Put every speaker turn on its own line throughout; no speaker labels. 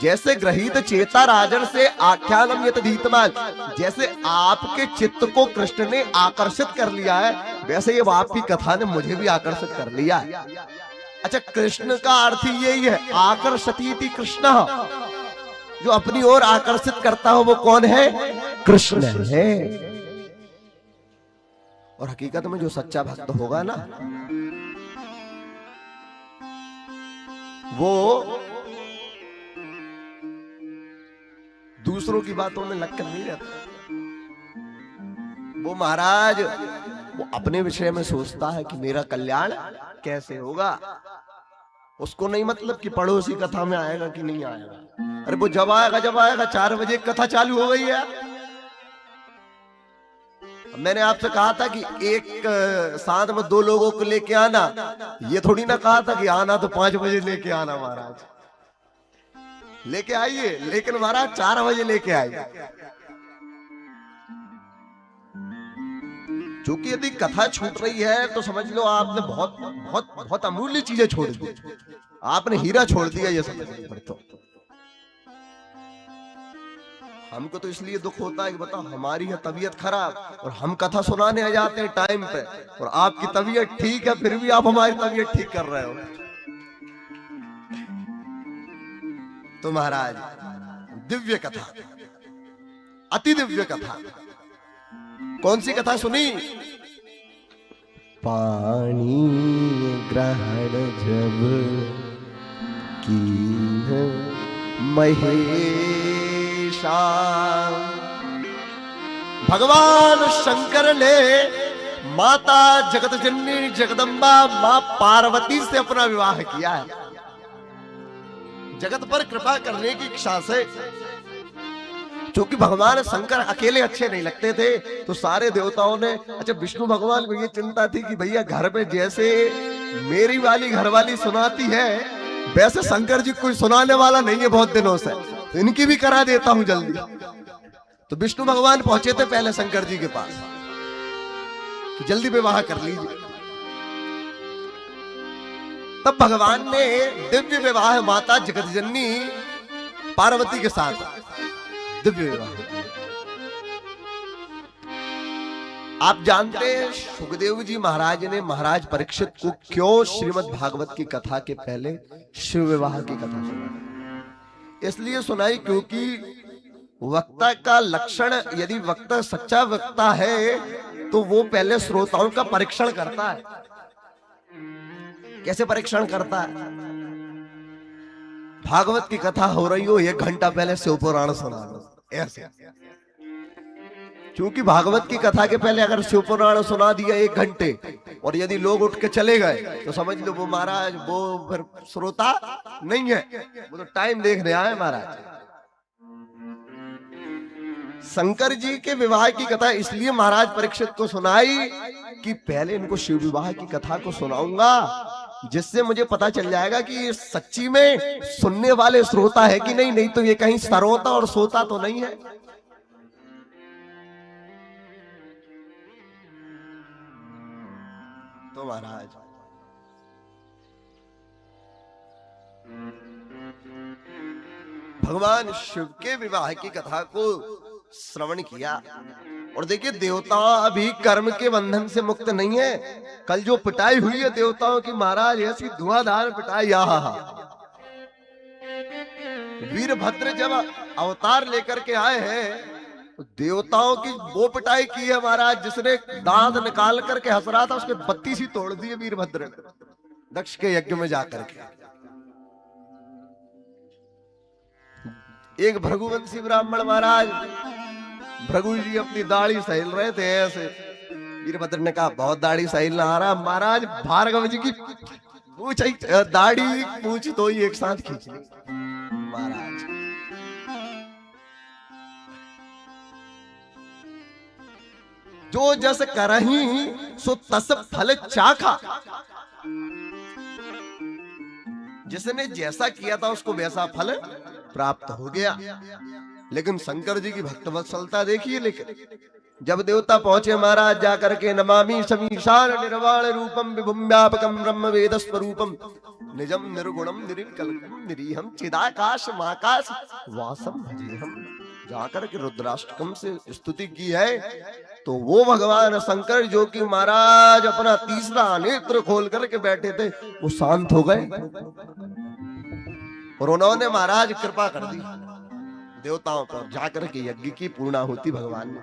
जैसे ग्रहीत चेता राजन से आख्यानम यत धीतमान, जैसे आपके चित्त को कृष्ण ने आकर्षित कर लिया है, वैसे ये आपकी कथा ने मुझे भी आकर्षित कर लिया है। अच्छा, कृष्ण का अर्थ यही है, आकर्षतीति कृष्ण, जो अपनी ओर आकर्षित करता हो वो कौन है? कृष्ण है। और हकीकत में जो सच्चा भक्त होगा ना, वो दूसरों की बातों में लगकर नहीं रहता। वो महाराज वो अपने विषय में सोचता है कि मेरा कल्याण कैसे होगा। उसको नहीं मतलब कि पड़ोसी कथा में आएगा कि नहीं आएगा। अरे वो जब आएगा 4 बजे कथा चालू हो गई है। मैंने आपसे कहा था कि एक साथ में 2 लोगों को लेके आना, ये थोड़ी ना कहा था कि आना तो 5 बजे लेके आना। महाराज लेके आइए, लेकिन महाराज 4 बजे लेके आइए। क्योंकि यदि कथा छूट रही है तो समझ लो आपने बहुत बहुत बहुत अमूल्य चीजें छोड़ दी, आपने हीरा छोड़ दिया। ये समझ लो। तो हमको तो इसलिए दुख होता है कि बताओ हमारी है तबीयत खराब और हम कथा सुनाने आ जाते हैं टाइम पे, और आपकी तबीयत ठीक है फिर भी आप हमारी तबीयत ठीक कर रहे हो। तो महाराज दिव्य कथा, अति दिव्य कथा, कौन सी कथा सुनी? पानी ग्रहण जब कीन महेशा, भगवान शंकर ने माता जगत जननी जगदम्बा मां पार्वती से अपना विवाह किया है, जगत पर कृपा करने की इच्छा से। क्योंकि भगवान शंकर अकेले अच्छे नहीं लगते थे, तो सारे देवताओं ने, अच्छा विष्णु भगवान को ये चिंता थी कि भैया घर में जैसे मेरी वाली घरवाली सुनाती है वैसे शंकर जी कोई सुनाने वाला नहीं है बहुत दिनों से, तो इनकी भी करा देता हूं जल्दी। तो विष्णु भगवान पहुंचे थे पहले शंकर जी के पास कि जल्दी विवाह कर लीजिए। तब भगवान ने दिव्य विवाह माता जगत जननी पार्वती के साथ दिव्य विवाह। आप जानते हैं सुखदेव जी महाराज ने महाराज परीक्षित को क्यों श्रीमद् भागवत की कथा के पहले शिव विवाह की कथा सुनाई? इसलिए सुनाई क्योंकि वक्ता का लक्षण, यदि वक्ता सच्चा वक्ता है तो वो पहले श्रोताओं का परीक्षण करता है। कैसे परीक्षण करता है? भागवत की कथा हो रही हो 1 घंटा पहले शिव पुराण सुना लो, ऐसे। क्योंकि भागवत की कथा के पहले अगर शिव पुराण सुना दिया 1 घंटे और यदि लोग उठ के चले गए तो समझ लो वो महाराज वो फिर श्रोता नहीं है, वो तो टाइम देखने आए महाराज। शंकर जी के विवाह की कथा इसलिए महाराज परीक्षित को सुनाई कि पहले इनको शिव विवाह की कथा को सुनाऊंगा, जिससे मुझे पता चल जाएगा कि सच्ची में सुनने वाले श्रोता है कि नहीं, नहीं तो ये कहीं सरोता और सोता तो नहीं है। तो महाराज भगवान शिव के विवाह की कथा को श्रवण किया, और देखिए देवता अभी कर्म के बंधन से मुक्त नहीं है। कल जो पिटाई हुई है देवताओं की महाराज, ऐसी धुआंधार पिटाई, वीरभद्र जब अवतार लेकर के आए हैं तो देवताओं की वो पिटाई की है महाराज, जिसने दांत निकाल करके हंस रहा था उसके 32 ही तोड़ दिए वीरभद्र दक्ष के यज्ञ में जाकर के। एक भृगुवंशी ब्राह्मण महाराज, भृगु जी अपनी दाढ़ी सहल रहे थे ऐसे, वीरभद्र ने कहा बहुत दाढ़ी सहल ना आ रहा। महाराज भार्गव जी की पूछ दाढ़ी पूछ तो ही एक साथ खींच ली महाराज। जो जस करही सो तस फल चाखा, जिसने जैसा किया था उसको वैसा फल प्राप्त हो गया। लेकिन शंकर जी की भक्त वत्सलता देखिए। लेकिन जब देवता पहुंचे महाराज जाकर के नमामि समीशान निर्वाण रूपम विभुम व्यापकम ब्रह्म वेद स्वरूपम, निजम निर्गुणम निर्विकल्पम निरीहम चिदाकाश महाकाश वासम भजेहम। जाकर के रुद्राष्टकम से स्तुति की है तो वो भगवान शंकर जो कि महाराज अपना तीसरा नेत्र खोल करके बैठे थे वो शांत हो गए और उन्होंने महाराज कृपा कर दी देवताओं पर, जाकर के यज्ञ की पूर्णाहुति भगवान ने।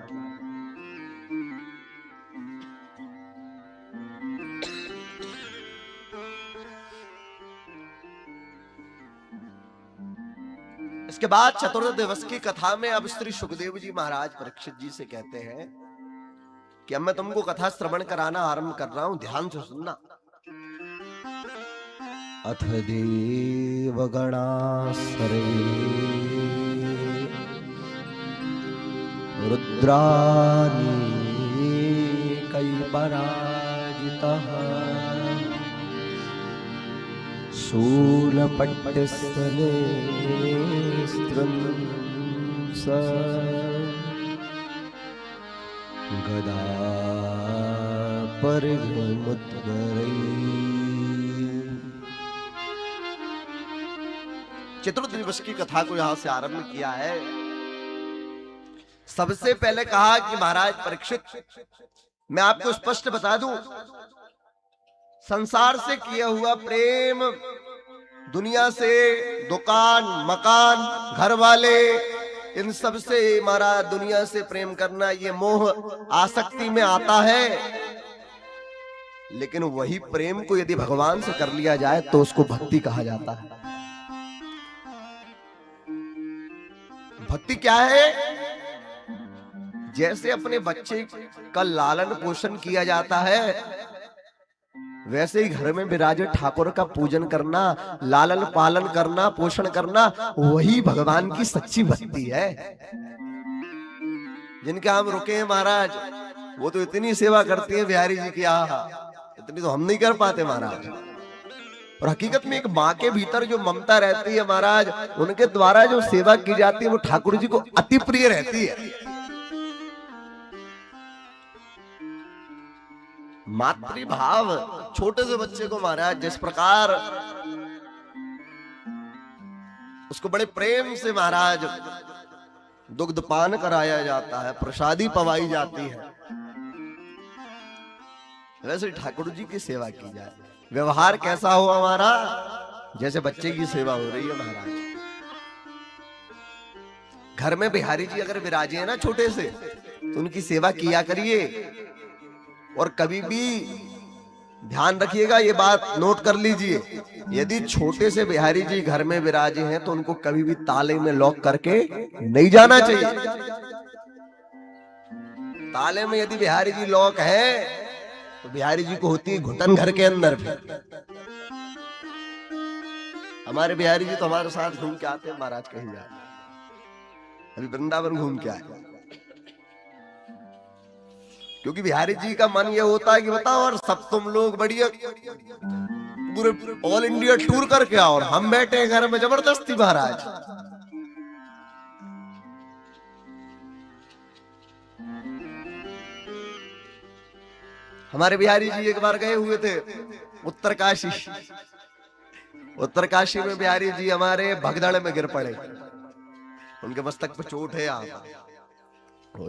इसके बाद चतुर्थ दिवस की कथा में अब श्री सुखदेव जी महाराज परीक्षित जी से कहते हैं कि अब मैं तुमको कथा श्रवण कराना आरंभ कर रहा हूं, ध्यान से सुनना। अथ देवगणा सर्वे रुद्रानी कैपराजितः शूलपट्टस्थले स्त्रंस गदा परिमुद्गरै। चतुर्थ दिवस की कथा को यहां से आरंभ किया है। सबसे पहले कहा कि महाराज परीक्षित, मैं आपको स्पष्ट बता दूं, संसार से किया हुआ प्रेम, दुनिया से, दुकान, मकान, घर वाले, इन सब से महाराज दुनिया से प्रेम करना ये मोह आसक्ति में आता है। लेकिन वही प्रेम को यदि भगवान से कर लिया जाए तो उसको भक्ति कहा जाता है। भक्ति क्या है? जैसे अपने बच्चे का लालन पोषण किया जाता है वैसे ही घर में विराजे ठाकुर का पूजन करना, लालन पालन करना, पोषण करना, वही भगवान की सच्ची भक्ति है। जिनके हम रुके हैं महाराज, वो तो इतनी सेवा करती है बिहारी जी की, इतनी तो हम नहीं कर पाते महाराज। और हकीकत में एक माँ के भीतर जो ममता रहती है महाराज, उनके द्वारा जो सेवा की जाती है वो ठाकुर जी को अति प्रिय रहती है। मातृभाव छोटे से बच्चे को महाराज जिस प्रकार उसको बड़े प्रेम से महाराज दुग्ध पान कराया जाता है, प्रसादी पवाई जाती है, वैसे ठाकुर जी की सेवा की जाए। व्यवहार कैसा हो हमारा? जैसे बच्चे की सेवा हो रही है महाराज। घर में बिहारी जी अगर विराजे हैं ना छोटे से, तो उनकी सेवा किया करिए। और कभी भी ध्यान रखिएगा, ये बात नोट कर लीजिए, यदि छोटे से बिहारी जी घर में विराजे हैं तो उनको कभी भी ताले में लॉक करके नहीं जाना चाहिए। ताले में यदि बिहारी जी लॉक है तो बिहारी जी को होती है घुटन घर के अंदर भी। हमारे बिहारी जी तो हमारे साथ घूम के आते हैं महाराज, कहीं जाए, अभी वृंदावन घूम के आए, क्योंकि बिहारी जी का मन ये होता है कि बताओ और सब तुम लोग बढ़िया पूरे ऑल इंडिया टूर करके आओ और हम बैठे हैं घर में जबरदस्ती महाराज। हमारे बिहारी जी एक बार गए हुए थे उत्तरकाशी। उत्तरकाशी में बिहारी जी हमारे भगदड़ में गिर पड़े, उनके मस्तक पे चोट है, यहाँ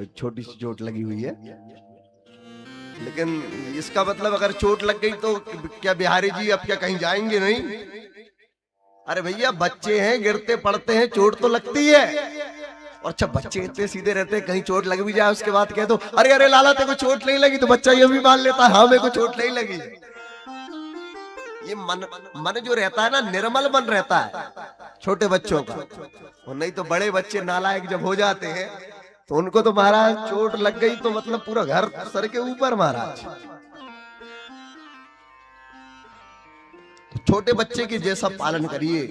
एक छोटी सी चोट लगी हुई है। लेकिन इसका मतलब अगर चोट लग गई तो क्या बिहारी जी अब क्या कहीं जाएंगे नहीं? अरे भैया बच्चे हैं, गिरते पड़ते हैं, चोट तो लगती है। और अच्छा बच्चे इतने सीधे रहते हैं, कहीं चोट लग भी जाए उसके बाद कह दो अरे अरे लाला तेरे को चोट नहीं लगी, तो बच्चा ये भी मान लेता है हाँ मेरे को चोट नहीं लगी। ये मन जो रहता है ना, निर्मल मन रहता है छोटे बच्चों का। और नहीं तो बड़े बच्चे नालायक जब हो जाते हैं तो उनको तो महाराज चोट लग गई तो मतलब पूरा घर सर के ऊपर महाराज। तो छोटे बच्चे की जैसा पालन करिए,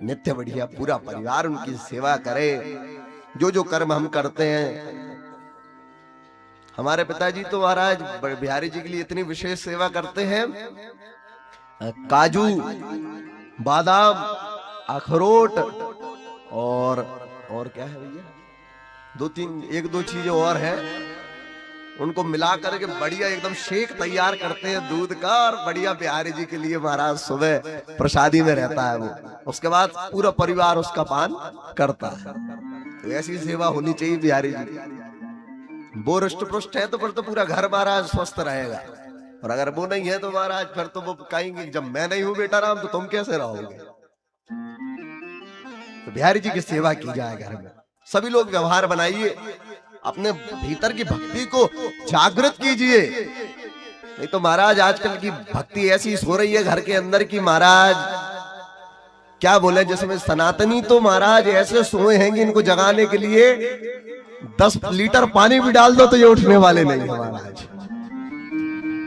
नित्य बढ़िया पूरा परिवार उनकी सेवा करे। जो जो कर्म हम करते हैं, हमारे पिताजी तो महाराज बिहारी जी के लिए इतनी विशेष सेवा करते हैं, काजू, बादाम, अखरोट और क्या है भैया, एक दो चीजें और है, उनको मिला करके बढ़िया एकदम शेक तैयार करते हैं दूध का, और बढ़िया बिहारी जी के लिए महाराज सुबह प्रसादी में रहता है वो। उसके बाद पूरा परिवार उसका पान करता है। तो ऐसी सेवा होनी चाहिए बिहारी जी। वो रुष्ट पुष्ट है तो फिर तो पूरा घर महाराज स्वस्थ रहेगा, और अगर वो नहीं है तो महाराज फिर तो वो कहेंगे जब मैं नहीं हूं बेटा राम तो तुम कैसे रहोगे। तो बिहारी जी की सेवा की जाए घर में। सभी लोग व्यवहार बनाइए, अपने भीतर की भक्ति को जागृत कीजिए। नहीं तो महाराज आजकल की भक्ति ऐसी सो रही है घर के अंदर की महाराज क्या बोले, जिसमें सनातनी तो महाराज ऐसे सोए हैं कि इनको जगाने के लिए 10 लीटर पानी भी डाल दो तो ये उठने वाले नहीं है महाराज।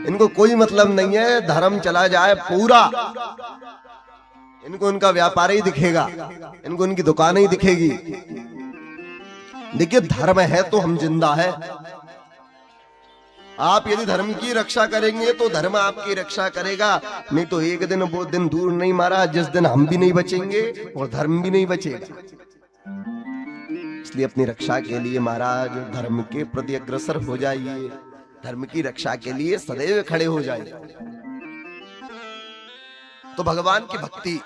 इनको कोई मतलब नहीं है, धर्म चला जाए पूरा, इनको उनका व्यापार ही दिखेगा, इनको उनकी दुकान ही दिखेगी। देखिए धर्म है तो हम जिंदा है। आप यदि धर्म की रक्षा करेंगे तो धर्म आपकी रक्षा करेगा, नहीं तो एक दिन वो दिन दूर नहीं महाराज जिस दिन हम भी नहीं बचेंगे और धर्म भी नहीं बचेगा। इसलिए अपनी रक्षा के लिए महाराज धर्म के प्रति अग्रसर हो जाइए, धर्म की रक्षा के लिए सदैव खड़े हो जाइए। तो भगवान की भक्ति